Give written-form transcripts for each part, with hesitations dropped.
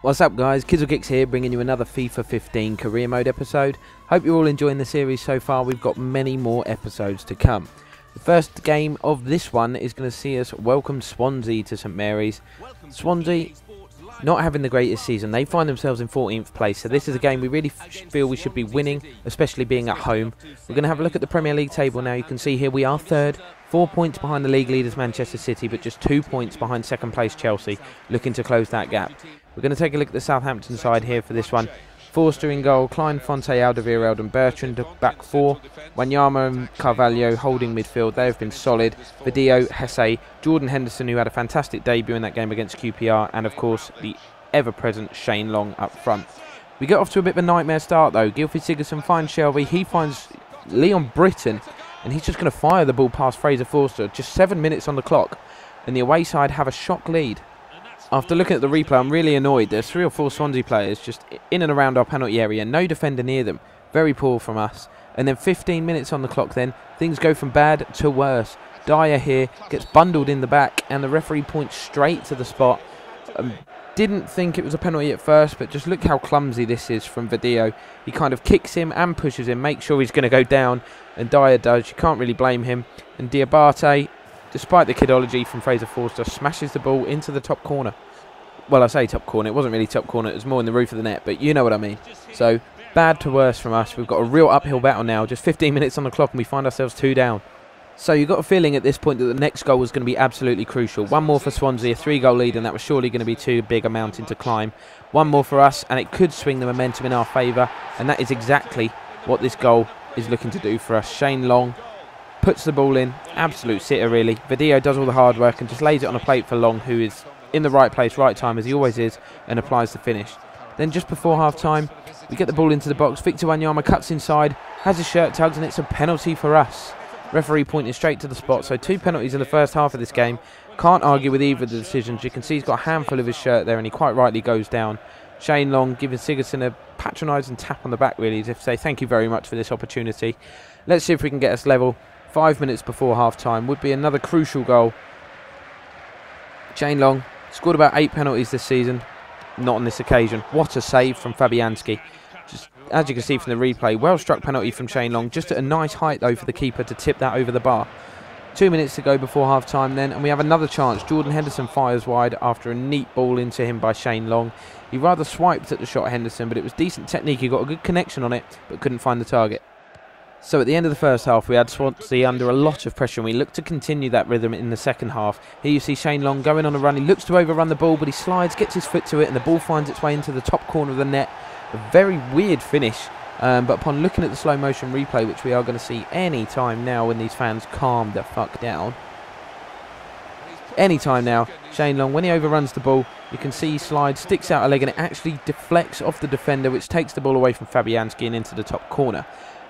What's up guys, Kizzlegix here, bringing you another FIFA 15 career mode episode. Hope you're all enjoying the series so far. We've got many more episodes to come. The first game of this one is going to see us welcome Swansea to St Mary's. Swansea not having the greatest season. They find themselves in 14th place, so this is a game we really feel we should be winning, especially being at home. We're going to have a look at the Premier League table now. You can see here we are third, 4 points behind the league leaders Manchester City, but just 2 points behind second place Chelsea, looking to close that gap. We're going to take a look at the Southampton side here for this one. Forster in goal, Klein, Fonte, Alderweireld and Bertrand back four. Wanyama and Carvalho holding midfield. They have been solid. Video, Hesse, Jordan Henderson, who had a fantastic debut in that game against QPR, and of course the ever-present Shane Long up front. We get off to a bit of a nightmare start though. Gylfi Sigurdsson finds Shelby, he finds Leon Britton, and he's just going to fire the ball past Fraser Forster. Just 7 minutes on the clock, and the away side have a shock lead. After looking at the replay, I'm really annoyed. There's 3 or 4 Swansea players just in and around our penalty area. No defender near them. Very poor from us. And then 15 minutes on the clock then. Things go from bad to worse. Dyer here gets bundled in the back and the referee points straight to the spot. Didn't think it was a penalty at first, but just look how clumsy this is from Video. He kind of kicks him and pushes him, makes sure he's going to go down. And Dyer does. You can't really blame him. And Diabate, despite the kidology from Fraser Forster, smashes the ball into the top corner. Well, I say top corner, it wasn't really top corner, it was more in the roof of the net, but you know what I mean. So, bad to worse from us. We've got a real uphill battle now, just 15 minutes on the clock and we find ourselves 2 down. So you got a feeling at this point that the next goal was going to be absolutely crucial. One more for Swansea, a 3-goal lead, and that was surely going to be too big a mountain to climb. One more for us, and it could swing the momentum in our favour, and that is exactly what this goal is looking to do for us. Shane Long puts the ball in, absolute sitter really. Video does all the hard work and just lays it on a plate for Long, who is in the right place, right time, as he always is, and applies the finish. Then just before half-time, we get the ball into the box. Victor Wanyama cuts inside, has his shirt tugged, and it's a penalty for us. Referee pointing straight to the spot, so 2 penalties in the first half of this game. Can't argue with either of the decisions. You can see he's got a handful of his shirt there, and he quite rightly goes down. Shane Long giving Sigurdsson a patronising tap on the back, really, as if to say thank you very much for this opportunity. Let's see if we can get us level. 5 minutes before half-time would be another crucial goal. Shane Long scored about 8 penalties this season, not on this occasion. What a save from Fabianski. Just as you can see from the replay, well struck penalty from Shane Long, just at a nice height though for the keeper to tip that over the bar. 2 minutes to go before half time then, and we have another chance. Jordan Henderson fires wide after a neat ball into him by Shane Long. He rather swiped at the shot, Henderson, but it was decent technique. He got a good connection on it, but couldn't find the target. So at the end of the first half, we had Swansea under a lot of pressure, and we looked to continue that rhythm in the second half. Here you see Shane Long going on a run. He looks to overrun the ball, but he slides, gets his foot to it, and the ball finds its way into the top corner of the net. A very weird finish, but upon looking at the slow motion replay, which we are going to see any time now when these fans calm the fuck down. Any time now, Shane Long, when he overruns the ball, you can see he slides, sticks out a leg, and it actually deflects off the defender, which takes the ball away from Fabianski and into the top corner.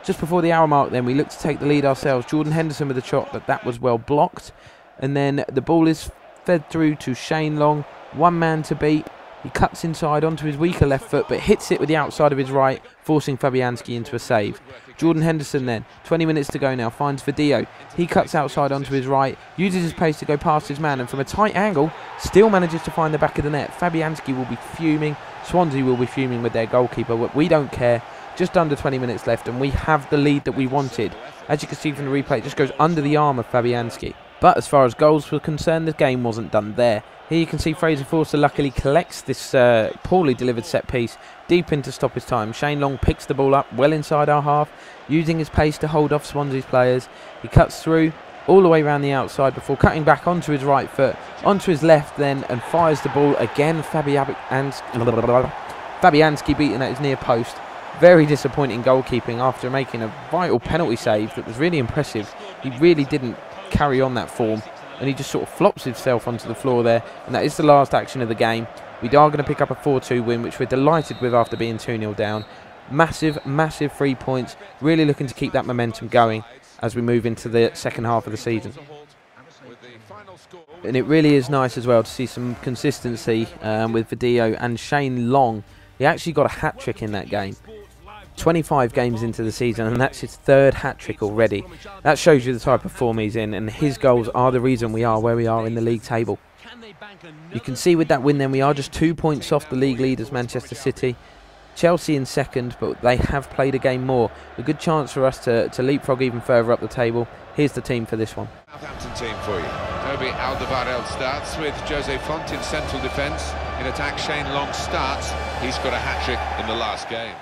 Just before the hour mark then, we look to take the lead ourselves. Jordan Henderson with a shot, but that was well blocked. And then the ball is fed through to Shane Long. One man to beat. He cuts inside onto his weaker left foot, but hits it with the outside of his right, forcing Fabianski into a save. Jordan Henderson then, 20 minutes to go now, finds Video. He cuts outside onto his right, uses his pace to go past his man, and from a tight angle, still manages to find the back of the net. Fabianski will be fuming. Swansea will be fuming with their goalkeeper, but we don't care. Just under 20 minutes left, and we have the lead that we wanted. As you can see from the replay, it just goes under the arm of Fabianski. But as far as goals were concerned, the game wasn't done there. Here you can see Fraser Forster luckily collects this poorly delivered set piece deep in to stop his time. Shane Long picks the ball up well inside our half, using his pace to hold off Swansea's players. He cuts through all the way around the outside before cutting back onto his right foot, onto his left then, and fires the ball again. Fabianski beaten at his near post. Very disappointing goalkeeping after making a vital penalty save that was really impressive. He really didn't carry on that form, and he just sort of flops himself onto the floor there, and that is the last action of the game. We are going to pick up a 4-2 win, which we're delighted with after being 2-0 down. Massive, massive 3 points. Really looking to keep that momentum going as we move into the second half of the season. And it really is nice as well to see some consistency with Video and Shane Long. He actually got a hat-trick in that game. 25 games into the season, and that's his 3rd hat-trick already. That shows you the type of form he's in, and his goals are the reason we are where we are in the league table. You can see with that win then we are just 2 points off the league leaders Manchester City. Chelsea in second, but they have played a game more. A good chance for us to leapfrog even further up the table. Here's the team for this one. Southampton team for you. Toby Alderweireld starts with Jose Font in central defence. In attack, Shane Long starts. He's got a hat-trick in the last game.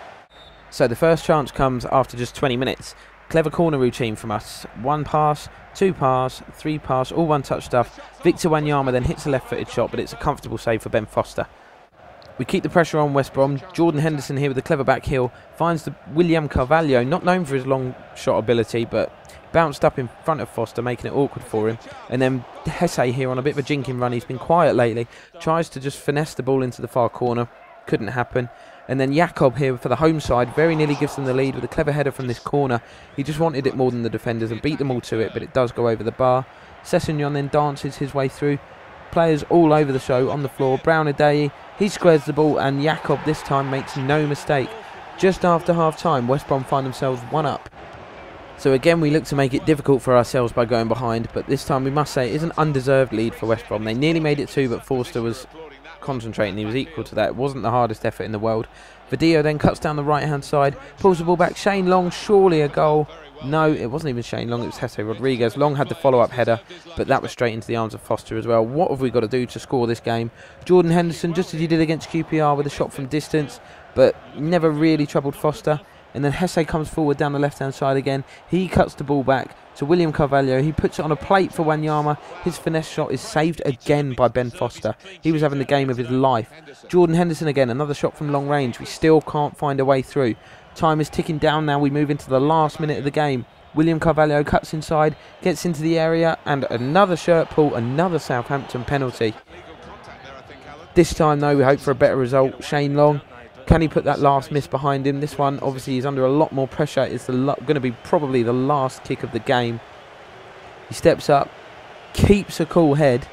So the first chance comes after just 20 minutes. Clever corner routine from us. 1 pass, 2 pass, 3 pass, all one-touch stuff. Victor Wanyama then hits a left-footed shot, but it's a comfortable save for Ben Foster. We keep the pressure on West Brom. Jordan Henderson here with a clever back heel. Finds the William Carvalho, not known for his long shot ability, but bounced up in front of Foster, making it awkward for him. And then Hesse here on a bit of a jinking run. He's been quiet lately. Tries to just finesse the ball into the far corner. Couldn't happen. And then Jakob here for the home side very nearly gives them the lead with a clever header from this corner. He just wanted it more than the defenders and beat them all to it, but it does go over the bar. Sessegnon then dances his way through. Players all over the show on the floor. Brown Adeyi, he squares the ball, and Jakob this time makes no mistake. Just after half time, West Brom find themselves 1 up. So again we look to make it difficult for ourselves by going behind, but this time we must say it is an undeserved lead for West Brom. They nearly made it 2, but Forster was concentrating. He was equal to that. It wasn't the hardest effort in the world. Vidio then cuts down the right hand side, pulls the ball back. Shane Long, surely a goal. No, it wasn't even Shane Long, it was Jesse Rodriguez. Long had the follow-up header, but that was straight into the arms of Foster as well. What have we got to do to score this game? Jordan Henderson, just as he did against QPR with a shot from distance, but never really troubled Foster. And then Hesse comes forward down the left-hand side again. He cuts the ball back to William Carvalho. He puts it on a plate for Wanyama. His finesse shot is saved again by Ben Foster. He was having the game of his life. Jordan Henderson again, another shot from long range. We still can't find a way through. Time is ticking down now. We move into the last minute of the game. William Carvalho cuts inside, gets into the area, and another shirt pull, another Southampton penalty. This time though we hope for a better result. Shane Long, can he put that last miss behind him? This one obviously is under a lot more pressure. It's going to be probably the last kick of the game. He steps up, keeps a cool head,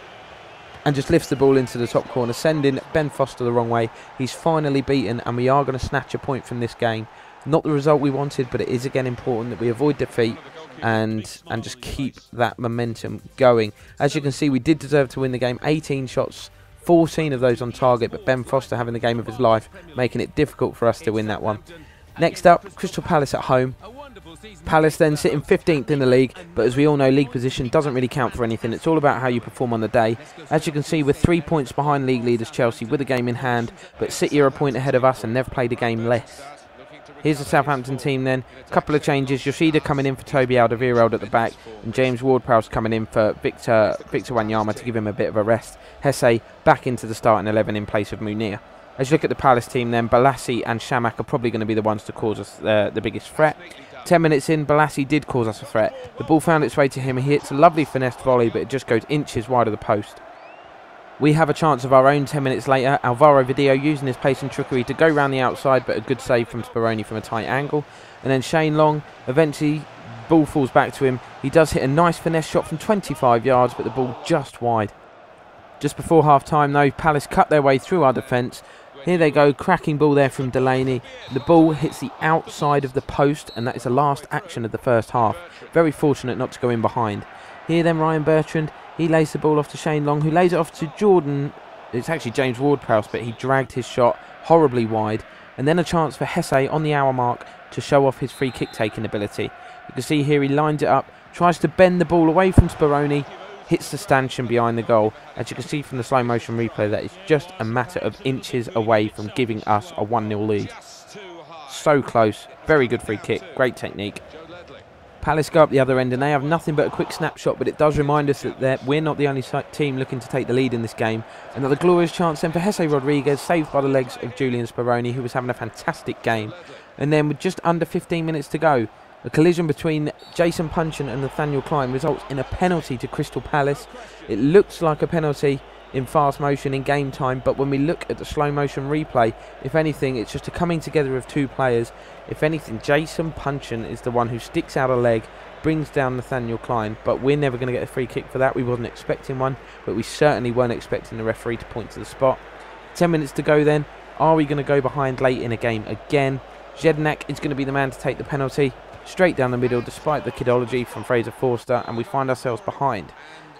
and just lifts the ball into the top corner, sending Ben Foster the wrong way. He's finally beaten, and we are going to snatch a point from this game. Not the result we wanted, but it is again important that we avoid defeat and just keep that momentum going. As you can see, we did deserve to win the game. 18 shots, 14 of those on target, but Ben Foster having the game of his life, making it difficult for us to win that one. Next up, Crystal Palace at home. Palace then sitting 15th in the league, but as we all know, league position doesn't really count for anything. It's all about how you perform on the day. As you can see, we're 3 points behind league leaders Chelsea with a game in hand, but City are a point ahead of us and they've played a game less. Here's the Southampton team then. A couple of changes. Yoshida coming in for Toby Alderweireld at the back, and James Ward-Prowse coming in for Victor Wanyama to give him a bit of a rest. Hesse back into the starting 11 in place of Munir. As you look at the Palace team then, Balassi and Shamak are probably going to be the ones to cause us the biggest threat. 10 minutes in, Balassi did cause us a threat. The ball found its way to him. He hits a lovely finessed volley, but it just goes inches wide of the post. We have a chance of our own 10 minutes later. Alvaro Vidio using his pace and trickery to go round the outside, but a good save from Speroni from a tight angle. And then Shane Long, eventually, ball falls back to him. He does hit a nice finesse shot from 25 yards, but the ball just wide. Just before half-time, though, Palace cut their way through our defence. Here they go, cracking ball there from Delaney. The ball hits the outside of the post, and that is the last action of the first half. Very fortunate not to go in behind. Here then, Ryan Bertrand. He lays the ball off to Shane Long, who lays it off to Jordan. It's actually James Ward-Prowse, but he dragged his shot horribly wide. And then a chance for Hesse on the hour mark to show off his free kick taking ability. You can see here he lines it up, tries to bend the ball away from Speroni, hits the stanchion behind the goal. As you can see from the slow motion replay, that is just a matter of inches away from giving us a 1-0 lead. So close, very good free kick, great technique. Palace go up the other end and they have nothing but a quick snapshot, but it does remind us that we're not the only team looking to take the lead in this game. Another glorious chance then for Jesse Rodriguez, saved by the legs of Julian Speroni, who was having a fantastic game. And then with just under 15 minutes to go, a collision between Jason Puncheon and Nathaniel Klein results in a penalty to Crystal Palace. It looks like a penalty in fast motion in game time, but when we look at the slow motion replay, if anything, it's just a coming together of two players. If anything, Jason Puncheon is the one who sticks out a leg, brings down Nathaniel Klein, but we're never going to get a free kick for that. We wasn't expecting one, but we certainly weren't expecting the referee to point to the spot. 10 minutes to go then. Are we going to go behind late in a game again? Zednak is going to be the man to take the penalty, straight down the middle despite the kidology from Fraser Forster, and we find ourselves behind.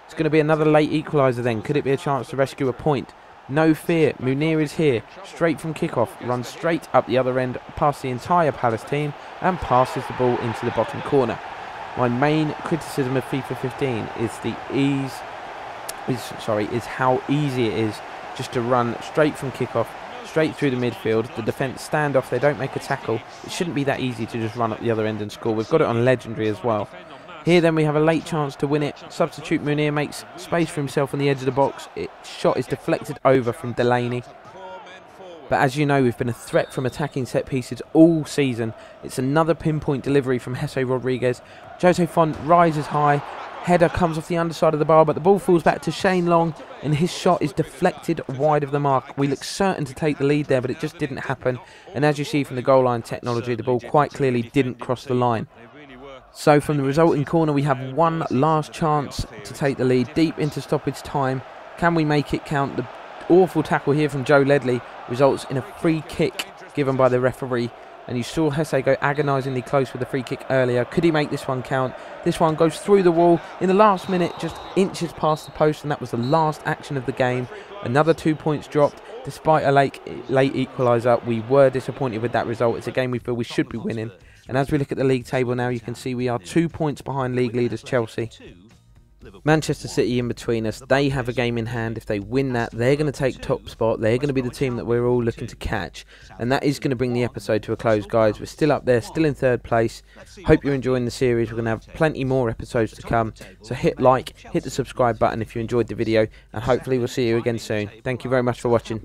It's going to be another late equaliser then. Could it be a chance to rescue a point? No fear, Munir is here, straight from kickoff, runs straight up the other end, past the entire Palace team, and passes the ball into the bottom corner. My main criticism of FIFA 15 is how easy it is just to run straight from kickoff, straight through the midfield. The defence stand off, they don't make a tackle. It shouldn't be that easy to just run up the other end and score. We've got it on Legendary as well. Here then we have a late chance to win it. Substitute Munir makes space for himself on the edge of the box. Shot is deflected over from Delaney. But as you know, we've been a threat from attacking set pieces all season. It's another pinpoint delivery from Jesse Rodriguez. Jose Font rises high. Header comes off the underside of the bar, but the ball falls back to Shane Long, and his shot is deflected wide of the mark. We look certain to take the lead there, but it just didn't happen. And as you see from the goal line technology, the ball quite clearly didn't cross the line. So from the resulting corner, we have one last chance to take the lead deep into stoppage time. Can we make it count? The awful tackle here from Joe Ledley results in a free kick given by the referee. And you saw Hesse go agonisingly close with the free kick earlier. Could he make this one count? This one goes through the wall in the last minute, just inches past the post, and that was the last action of the game. Another 2 points dropped. Despite a late equaliser, we were disappointed with that result. It's a game we feel we should be winning. And as we look at the league table now, you can see we are 2 points behind league leaders Chelsea. Manchester City in between us. They have a game in hand. If they win that, they're going to take top spot. They're going to be the team that we're all looking to catch. And that is going to bring the episode to a close, guys. We're still up there, still in third place. Hope you're enjoying the series. We're going to have plenty more episodes to come. So hit like, hit the subscribe button if you enjoyed the video. And hopefully we'll see you again soon. Thank you very much for watching.